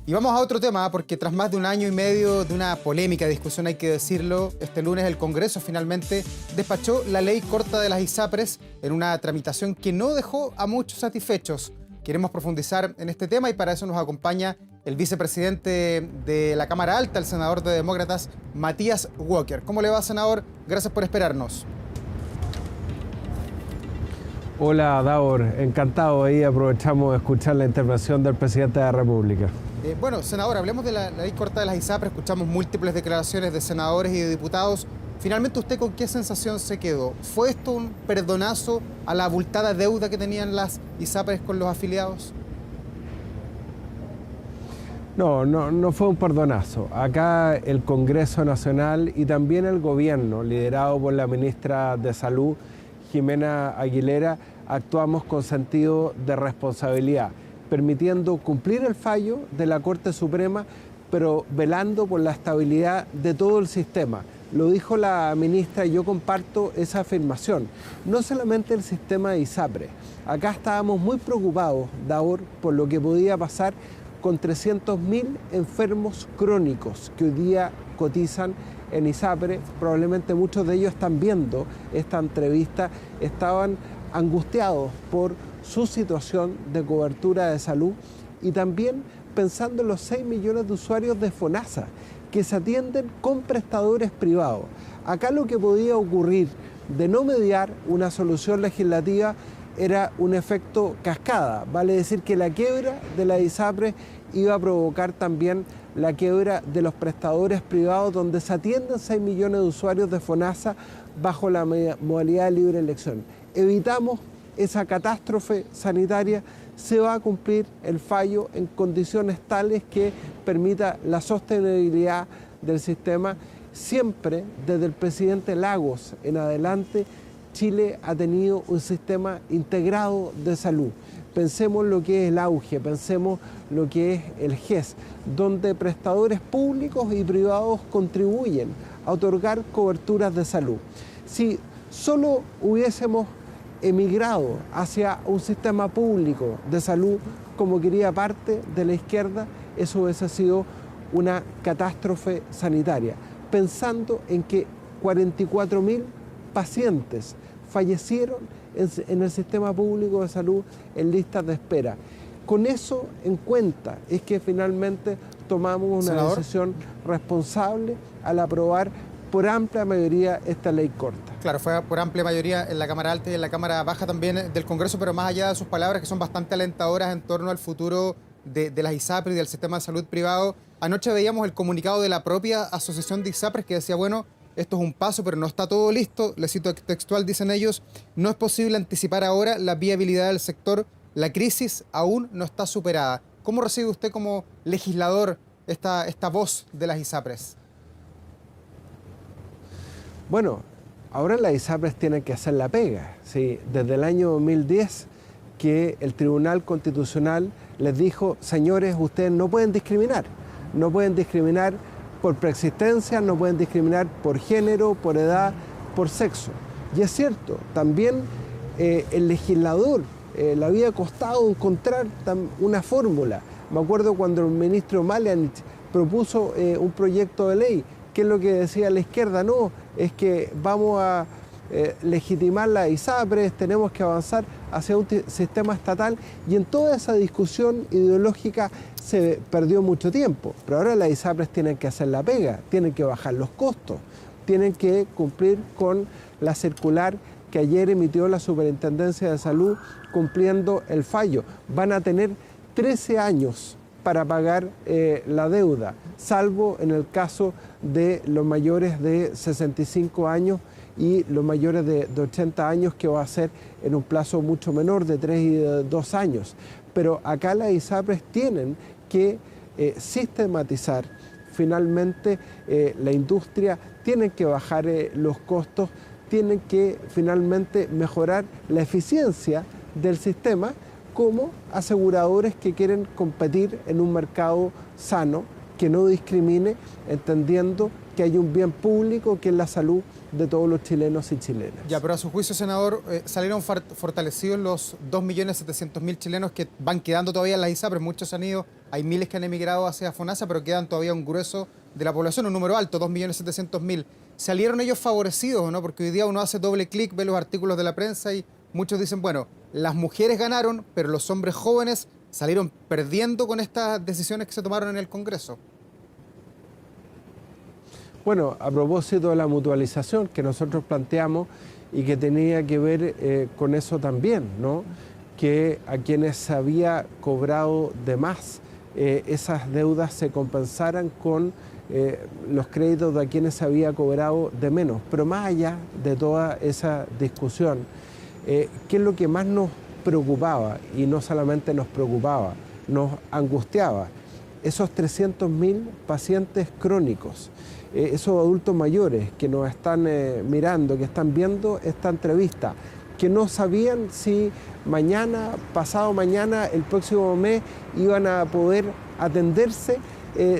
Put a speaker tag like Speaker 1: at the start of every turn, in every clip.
Speaker 1: Y vamos a otro tema, porque tras más de un año y medio de una polémica discusión, hay que decirlo, este lunes el Congreso finalmente despachó la ley corta de las ISAPRES en una tramitación que no dejó a muchos satisfechos. Queremos profundizar en este tema y para eso nos acompaña el vicepresidente de la Cámara Alta, el senador de Demócratas, Matías Walker. ¿Cómo le va, senador? Gracias por esperarnos.
Speaker 2: Hola, Davor. Encantado. Ahí aprovechamos de escuchar la intervención del presidente de la República.
Speaker 1: Bueno, senador, hablemos de la ley corta de las ISAPRES. Escuchamos múltiples declaraciones de senadores y de diputados. Finalmente, ¿usted con qué sensación se quedó? ¿Fue esto un perdonazo a la abultada deuda que tenían las ISAPRES con los afiliados?
Speaker 2: No fue un perdonazo. Acá el Congreso Nacional y también el gobierno, liderado por la ministra de Salud, Jimena Aguilera, actuamos con sentido de responsabilidad, permitiendo cumplir el fallo de la Corte Suprema, pero velando por la estabilidad de todo el sistema. Lo dijo la ministra y yo comparto esa afirmación. No solamente el sistema de ISAPRES. Acá estábamos muy preocupados, Davor, por lo que podía pasar con 300.000 enfermos crónicos que hoy día cotizan en ISAPRES. Probablemente muchos de ellos están viendo esta entrevista, estaban angustiados por su situación de cobertura de salud y también pensando en los 6 millones de usuarios de FONASA que se atienden con prestadores privados. Acá lo que podía ocurrir de no mediar una solución legislativa era un efecto cascada, vale decir que la quiebra de la ISAPRES iba a provocar también la quiebra de los prestadores privados donde se atienden 6 millones de usuarios de FONASA bajo la modalidad de libre elección. Evitamos esa catástrofe sanitaria, se va a cumplir el fallo en condiciones tales que permita la sostenibilidad del sistema. Siempre desde el presidente Lagos en adelante, Chile ha tenido un sistema integrado de salud. Pensemos lo que es el auge, pensemos lo que es el GES, donde prestadores públicos y privados contribuyen a otorgar coberturas de salud. Si solo hubiésemos emigrado hacia un sistema público de salud, como quería parte de la izquierda, eso hubiese sido una catástrofe sanitaria. Pensando en que 44.000 pacientes fallecieron en el sistema público de salud en listas de espera. Con eso en cuenta es que finalmente tomamos una decisión responsable al aprobar por amplia mayoría esta ley corta.
Speaker 1: Claro, fue por amplia mayoría en la Cámara Alta y en la Cámara Baja también del Congreso, pero más allá de sus palabras que son bastante alentadoras en torno al futuro de las ISAPRES y del sistema de salud privado, anoche veíamos el comunicado de la propia Asociación de ISAPRES que decía, bueno, esto es un paso, pero no está todo listo. Les cito textual, dicen ellos, no es posible anticipar ahora la viabilidad del sector. La crisis aún no está superada. ¿Cómo recibe usted como legislador esta voz de las ISAPRES?
Speaker 2: Bueno, ahora las ISAPRES tienen que hacer la pega. ¿Sí? Desde el año 2010 que el Tribunal Constitucional les dijo, señores, ustedes no pueden discriminar. No pueden discriminar por preexistencia, no pueden discriminar por género, por edad, por sexo. Y es cierto, también el legislador le había costado encontrar una fórmula. Me acuerdo cuando el ministro Malianich propuso un proyecto de ley, ¿qué es lo que decía la izquierda? No, es que vamos a legitimar la ISAPRES, tenemos que avanzar hacia un sistema estatal, y en toda esa discusión ideológica se perdió mucho tiempo. Pero ahora las ISAPRES tienen que hacer la pega, tienen que bajar los costos, tienen que cumplir con la circular que ayer emitió la Superintendencia de Salud cumpliendo el fallo. Van a tener 13 años para pagar la deuda, salvo en el caso de los mayores de 65 años y los mayores de 80 años, que va a ser en un plazo mucho menor, de 3 y de 2 años. Pero acá las ISAPRES tienen que sistematizar. Finalmente, la industria tiene que bajar los costos, tienen que finalmente mejorar la eficiencia del sistema como aseguradores que quieren competir en un mercado sano, que no discrimine, entendiendo que hay un bien público que es la salud de todos los chilenos y chilenas.
Speaker 1: Ya, pero a su juicio, senador, salieron fortalecidos los 2.700.000 chilenos que van quedando todavía en las ISAPRES. Muchos han ido, hay miles que han emigrado hacia FONASA, pero quedan todavía un grueso de la población, un número alto, 2.700.000. ¿Salieron ellos favorecidos o no? Porque hoy día uno hace doble clic, ve los artículos de la prensa y muchos dicen, bueno, las mujeres ganaron, pero los hombres jóvenes salieron perdiendo con estas decisiones que se tomaron en el Congreso.
Speaker 2: Bueno, a propósito de la mutualización que nosotros planteamos y que tenía que ver con eso también, ¿no? Que a quienes se había cobrado de más, esas deudas se compensaran con los créditos de quienes se había cobrado de menos. Pero más allá de toda esa discusión, ¿qué es lo que más nos preocupaba? Y no solamente nos preocupaba, nos angustiaba. Esos 300.000 pacientes crónicos, esos adultos mayores que nos están mirando, que están viendo esta entrevista, que no sabían si mañana, pasado mañana, el próximo mes iban a poder atenderse,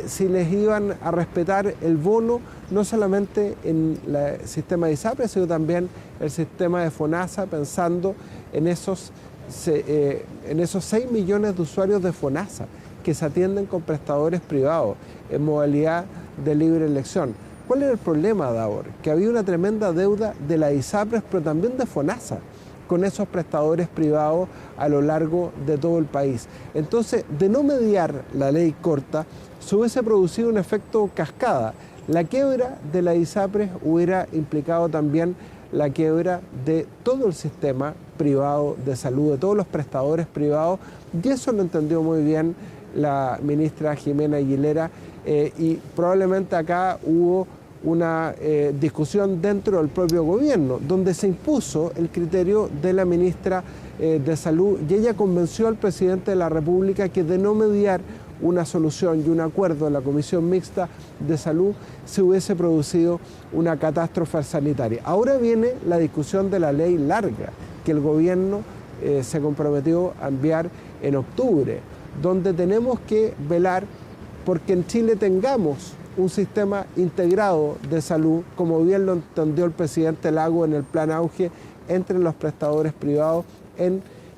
Speaker 2: si les iban a respetar el bono, no solamente en el sistema de ISAPRES, sino también el sistema de FONASA, pensando en esos 6 millones de usuarios de FONASA que se atienden con prestadores privados en modalidad de libre elección. ¿Cuál era el problema, Davor? Que había una tremenda deuda de la ISAPRES, pero también de FONASA, con esos prestadores privados a lo largo de todo el país. Entonces, de no mediar la ley corta, se hubiese producido un efecto cascada. La quiebra de la ISAPRES hubiera implicado también la quiebra de todo el sistema privado de salud, de todos los prestadores privados, y eso lo entendió muy bien la ministra Jimena Aguilera, y probablemente acá hubo una discusión dentro del propio gobierno, donde se impuso el criterio de la ministra de Salud, y ella convenció al presidente de la República que de no mediar una solución y un acuerdo en la Comisión Mixta de Salud se hubiese producido una catástrofe sanitaria. Ahora viene la discusión de la ley larga, que el gobierno se comprometió a enviar en octubre, donde tenemos que velar porque en Chile tengamos un sistema integrado de salud, como bien lo entendió el presidente Lago en el Plan Auge, entre los prestadores privados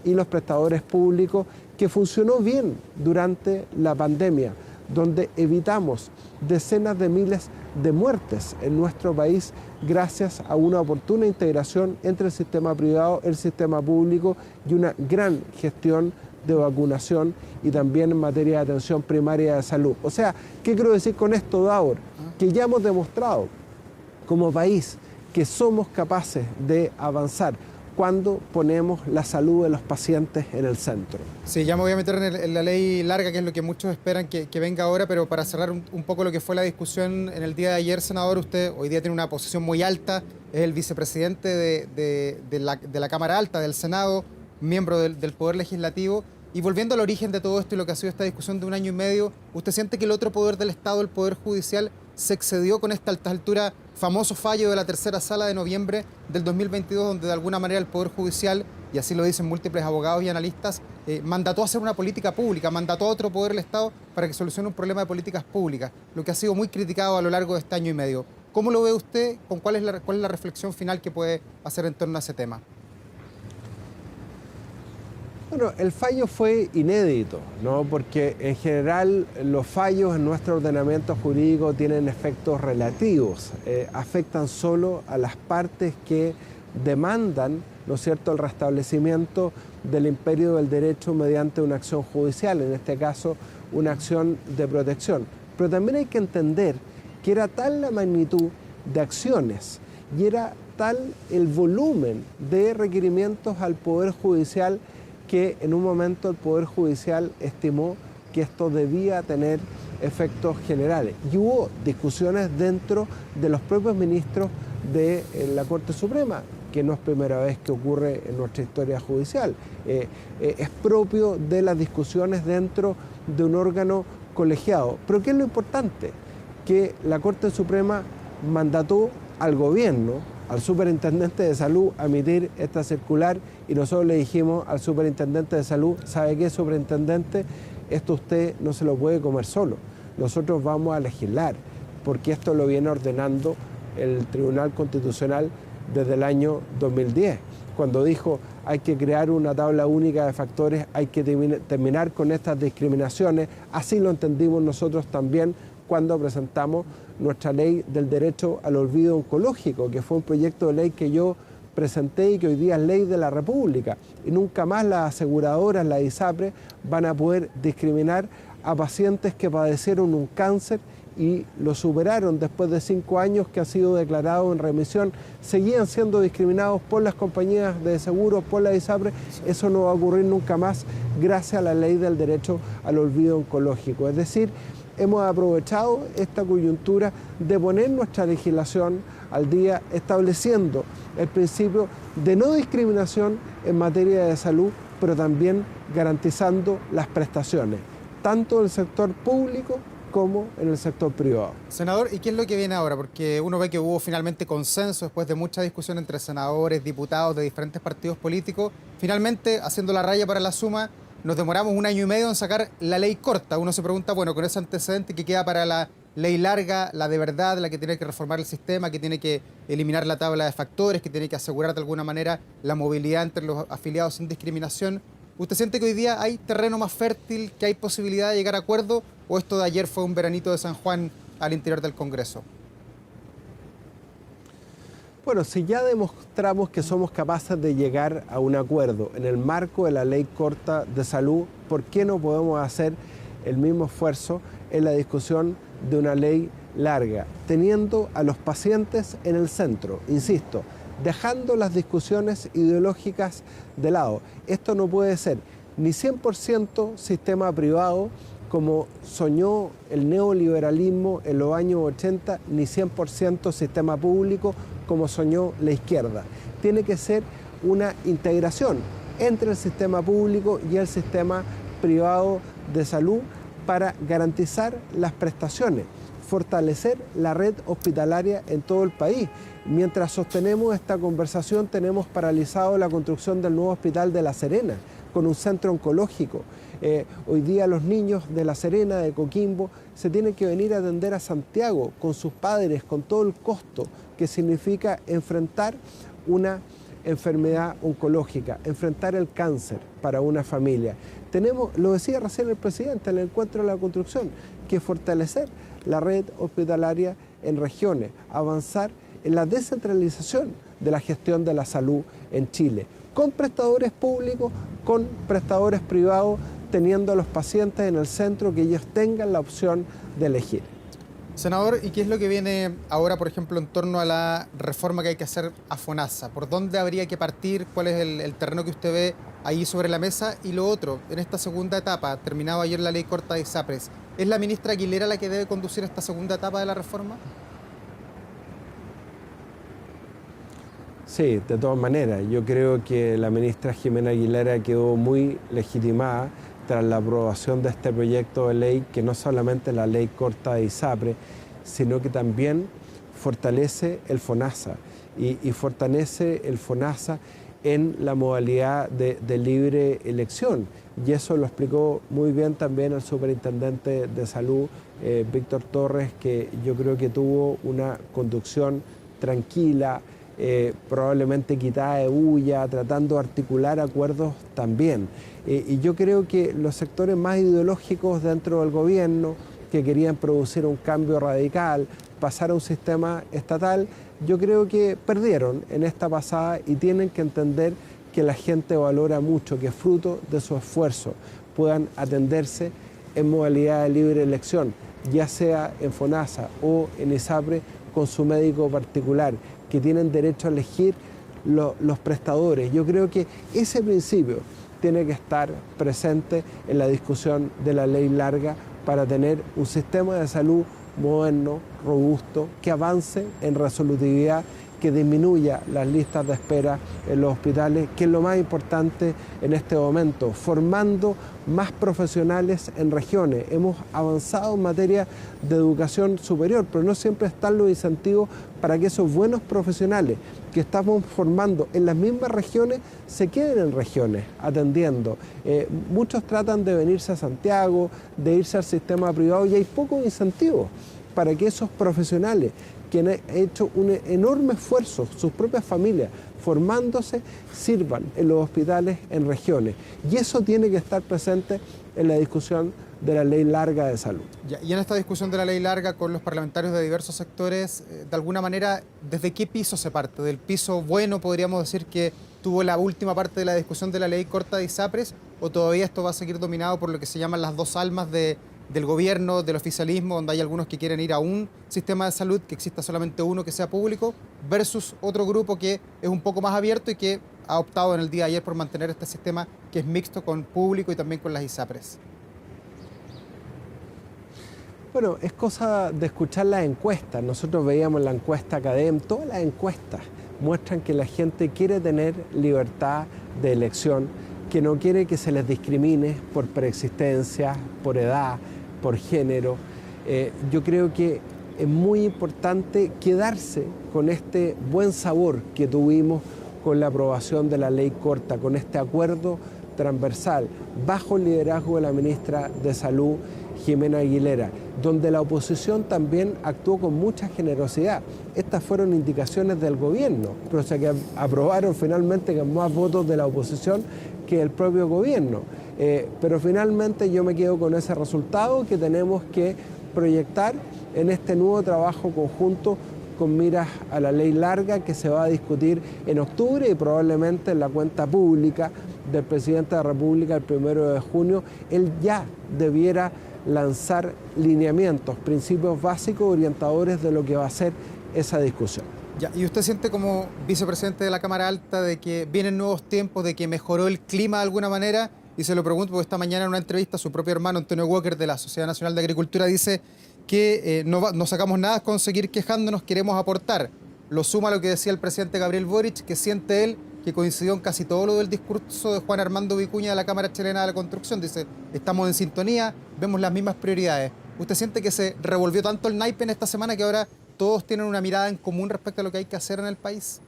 Speaker 2: y los prestadores públicos, que funcionó bien durante la pandemia, donde evitamos decenas de miles de muertes en nuestro país gracias a una oportuna integración entre el sistema privado, el sistema público y una gran gestión de vacunación y también en materia de atención primaria de salud. O sea, ¿qué quiero decir con esto, Davor? Que ya hemos demostrado como país que somos capaces de avanzar cuando ponemos la salud de los pacientes en el centro.
Speaker 1: Sí, ya me voy a meter en la ley larga, que es lo que muchos esperan que venga ahora, pero para cerrar un poco lo que fue la discusión en el día de ayer, senador, usted hoy día tiene una posición muy alta, es el vicepresidente de la Cámara Alta del Senado, miembro del Poder Legislativo, y volviendo al origen de todo esto y lo que ha sido esta discusión de 1 año y medio, ¿usted siente que el otro poder del Estado, el Poder Judicial, se excedió con esta altura famoso fallo de la tercera sala de noviembre del 2022, donde de alguna manera el Poder Judicial, y así lo dicen múltiples abogados y analistas, mandató a hacer una política pública, mandató a otro poder del Estado para que solucione un problema de políticas públicas, lo que ha sido muy criticado a lo largo de este año y medio? ¿Cómo lo ve usted? ¿Cuál es la reflexión final que puede hacer en torno a ese tema?
Speaker 2: Bueno, el fallo fue inédito, ¿no? Porque en general los fallos en nuestro ordenamiento jurídico tienen efectos relativos, afectan solo a las partes que demandan, ¿no es cierto?, el restablecimiento del imperio del derecho mediante una acción judicial, en este caso una acción de protección. Pero también hay que entender que era tal la magnitud de acciones y era tal el volumen de requerimientos al Poder Judicial que en un momento el Poder Judicial estimó que esto debía tener efectos generales. Y hubo discusiones dentro de los propios ministros de la Corte Suprema, que no es primera vez que ocurre en nuestra historia judicial. Es propio de las discusiones dentro de un órgano colegiado. Pero ¿qué es lo importante? Que la Corte Suprema mandató al gobierno, al superintendente de salud, a emitir esta circular, y nosotros le dijimos al superintendente de salud: ¿sabe qué, superintendente? Esto usted no se lo puede comer solo. Nosotros vamos a legislar, porque esto lo viene ordenando el Tribunal Constitucional desde el año 2010, cuando dijo hay que crear una tabla única de factores, hay que terminar con estas discriminaciones. Así lo entendimos nosotros también cuando presentamos nuestra ley del derecho al olvido oncológico, que fue un proyecto de ley que yo presenté y que hoy día es ley de la República. Y nunca más las aseguradoras, la ISAPRE, van a poder discriminar a pacientes que padecieron un cáncer y lo superaron después de 5 años que han sido declarados en remisión. Seguían siendo discriminados por las compañías de seguros, por la ISAPRE. Eso no va a ocurrir nunca más gracias a la ley del derecho al olvido oncológico. Es decir, hemos aprovechado esta coyuntura de poner nuestra legislación al día, estableciendo el principio de no discriminación en materia de salud, pero también garantizando las prestaciones, tanto en el sector público como en el sector privado.
Speaker 1: Senador, ¿y qué es lo que viene ahora? Porque uno ve que hubo finalmente consenso después de mucha discusión entre senadores, diputados de diferentes partidos políticos. Finalmente, haciendo la raya para la suma, nos demoramos 1 año y medio en sacar la ley corta. Uno se pregunta, bueno, con ese antecedente que queda para la ley larga, la de verdad, la que tiene que reformar el sistema, que tiene que eliminar la tabla de factores, que tiene que asegurar de alguna manera la movilidad entre los afiliados sin discriminación. ¿Usted siente que hoy día hay terreno más fértil, que hay posibilidad de llegar a acuerdo, o esto de ayer fue un veranito de San Juan al interior del Congreso?
Speaker 2: Bueno, si ya demostramos que somos capaces de llegar a un acuerdo en el marco de la ley corta de salud, ¿por qué no podemos hacer el mismo esfuerzo en la discusión de una ley larga, teniendo a los pacientes en el centro? Insisto, dejando las discusiones ideológicas de lado. Esto no puede ser ni 100% sistema privado, como soñó el neoliberalismo en los años 80, ni 100% sistema público, como soñó la izquierda. Tiene que ser una integración entre el sistema público y el sistema privado de salud para garantizar las prestaciones, fortalecer la red hospitalaria en todo el país. Mientras sostenemos esta conversación, tenemos paralizado la construcción del nuevo hospital de La Serena, con un centro oncológico. Hoy día los niños de La Serena, de Coquimbo, se tienen que venir a atender a Santiago con sus padres, con todo el costo que significa enfrentar una enfermedad oncológica, enfrentar el cáncer para una familia. Tenemos, lo decía recién el presidente en el encuentro de la construcción, que fortalecer la red hospitalaria en regiones, avanzar en la descentralización de la gestión de la salud en Chile, con prestadores públicos, con prestadores privados, teniendo a los pacientes en el centro, que ellos tengan la opción de elegir.
Speaker 1: Senador, ¿y qué es lo que viene ahora, por ejemplo, en torno a la reforma que hay que hacer a FONASA? ¿Por dónde habría que partir? ¿Cuál es el terreno que usted ve ahí sobre la mesa? Y lo otro, en esta segunda etapa, terminado ayer la ley corta de ISAPRES, ¿es la ministra Aguilera la que debe conducir esta segunda etapa de la reforma?
Speaker 2: Sí, de todas maneras. Yo creo que la ministra Jimena Aguilera quedó muy legitimada tras la aprobación de este proyecto de ley, que no solamente la ley corta de ISAPRE, sino que también fortalece el FONASA y fortalece el FONASA en la modalidad de libre elección. Y eso lo explicó muy bien también el superintendente de salud, Víctor Torres, que yo creo que tuvo una conducción tranquila, probablemente quitada de bulla, tratando de articular acuerdos también. Y yo creo que los sectores más ideológicos dentro del gobierno, que querían producir un cambio radical, pasar a un sistema estatal, yo creo que perdieron en esta pasada y tienen que entender que la gente valora mucho, que fruto de su esfuerzo puedan atenderse en modalidad de libre elección, ya sea en FONASA o en ISAPRE, con su médico particular, que tienen derecho a elegir los prestadores. Yo creo que ese principio tiene que estar presente en la discusión de la ley larga para tener un sistema de salud moderno, robusto, que avance en resolutividad, que disminuya las listas de espera en los hospitales, que es lo más importante en este momento, formando más profesionales en regiones. Hemos avanzado en materia de educación superior, pero no siempre están los incentivos para que esos buenos profesionales que estamos formando en las mismas regiones se queden en regiones atendiendo. Muchos tratan de venirse a Santiago, de irse al sistema privado, y hay pocos incentivos para que esos profesionales que han hecho un enorme esfuerzo, sus propias familias, formándose, sirvan en los hospitales en regiones. Y eso tiene que estar presente en la discusión de la ley larga de salud.
Speaker 1: Y en esta discusión de la ley larga con los parlamentarios de diversos sectores, de alguna manera, ¿desde qué piso se parte? ¿Del piso bueno, podríamos decir, que tuvo la última parte de la discusión de la ley corta de ISAPRES, o todavía esto va a seguir dominado por lo que se llaman las dos almas del gobierno, del oficialismo, donde hay algunos que quieren ir a un sistema de salud que exista solamente uno que sea público, versus otro grupo que es un poco más abierto y que ha optado en el día de ayer por mantener este sistema que es mixto con público y también con las ISAPRES?
Speaker 2: Bueno, es cosa de escuchar las encuestas. Nosotros veíamos la encuesta CADEM, todas las encuestas muestran que la gente quiere tener libertad de elección, que no quiere que se les discrimine por preexistencia, por edad, por género. Yo creo que es muy importante quedarse con este buen sabor que tuvimos con la aprobación de la ley corta, con este acuerdo transversal, bajo el liderazgo de la ministra de Salud, Jimena Aguilera, donde la oposición también actuó con mucha generosidad. Estas fueron indicaciones del gobierno, pero o sea que aprobaron finalmente con más votos de la oposición que el propio gobierno. Pero finalmente yo me quedo con ese resultado que tenemos que proyectar en este nuevo trabajo conjunto con miras a la ley larga que se va a discutir en octubre y probablemente en la cuenta pública del presidente de la República el 1 de junio. Él ya debiera lanzar lineamientos, principios básicos orientadores de lo que va a ser esa discusión.
Speaker 1: Ya, ¿y usted siente como vicepresidente de la Cámara Alta de que vienen nuevos tiempos, de que mejoró el clima de alguna manera? Y se lo pregunto porque esta mañana en una entrevista su propio hermano Antonio Walker de la Sociedad Nacional de Agricultura dice que no sacamos nada con seguir quejándonos, queremos aportar. Lo suma a lo que decía el presidente Gabriel Boric, que siente él que coincidió en casi todo lo del discurso de Juan Armando Vicuña de la Cámara Chilena de la Construcción. Dice, estamos en sintonía, vemos las mismas prioridades. ¿Usted siente que se revolvió tanto el naipe en esta semana que ahora todos tienen una mirada en común respecto a lo que hay que hacer en el país?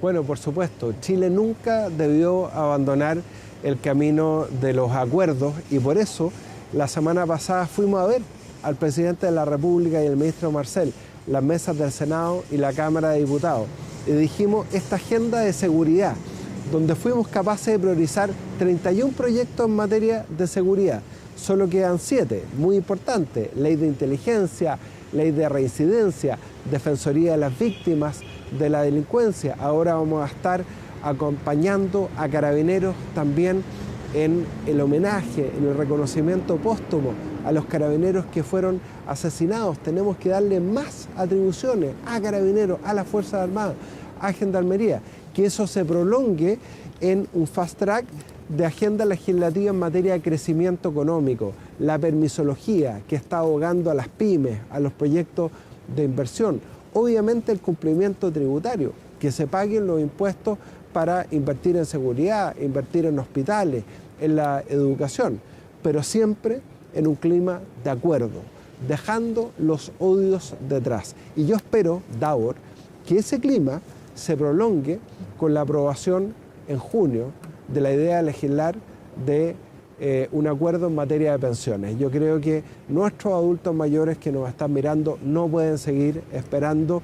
Speaker 2: Bueno, por supuesto, Chile nunca debió abandonar el camino de los acuerdos y por eso la semana pasada fuimos a ver al presidente de la República y el ministro Marcel, las mesas del Senado y la Cámara de Diputados. Y dijimos esta agenda de seguridad, donde fuimos capaces de priorizar 31 proyectos en materia de seguridad. Solo quedan 7, muy importantes: ley de inteligencia, ley de reincidencia, defensoría de las víctimas de la delincuencia. Ahora vamos a estar acompañando a Carabineros también en el homenaje, en el reconocimiento póstumo a los carabineros que fueron asesinados. Tenemos que darle más atribuciones a Carabineros, a las Fuerzas Armadas, a Gendarmería, que eso se prolongue en un fast track de agenda legislativa en materia de crecimiento económico, la permisología que está ahogando a las pymes, a los proyectos de inversión, obviamente el cumplimiento tributario, que se paguen los impuestos para invertir en seguridad, invertir en hospitales, en la educación, pero siempre en un clima de acuerdo, dejando los odios detrás. Y yo espero, Davor, que ese clima se prolongue con la aprobación en junio de la idea de legislar de un acuerdo en materia de pensiones. Yo creo que nuestros adultos mayores que nos están mirando no pueden seguir esperando.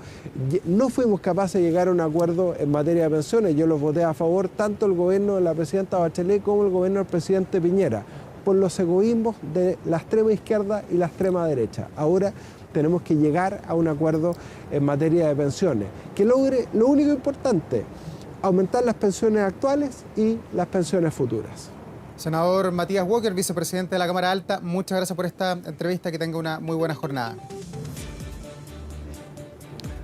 Speaker 2: No fuimos capaces de llegar a un acuerdo en materia de pensiones. Yo los voté a favor, tanto el gobierno de la presidenta Bachelet como el gobierno del presidente Piñera, por los egoísmos de la extrema izquierda y la extrema derecha. Ahora tenemos que llegar a un acuerdo en materia de pensiones que logre lo único importante: aumentar las pensiones actuales y las pensiones futuras.
Speaker 1: Senador Matías Walker, vicepresidente de la Cámara Alta, muchas gracias por esta entrevista, que tenga una muy buena jornada.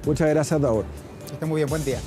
Speaker 2: Muchas gracias, Davor.
Speaker 1: Que esté muy bien, buen día.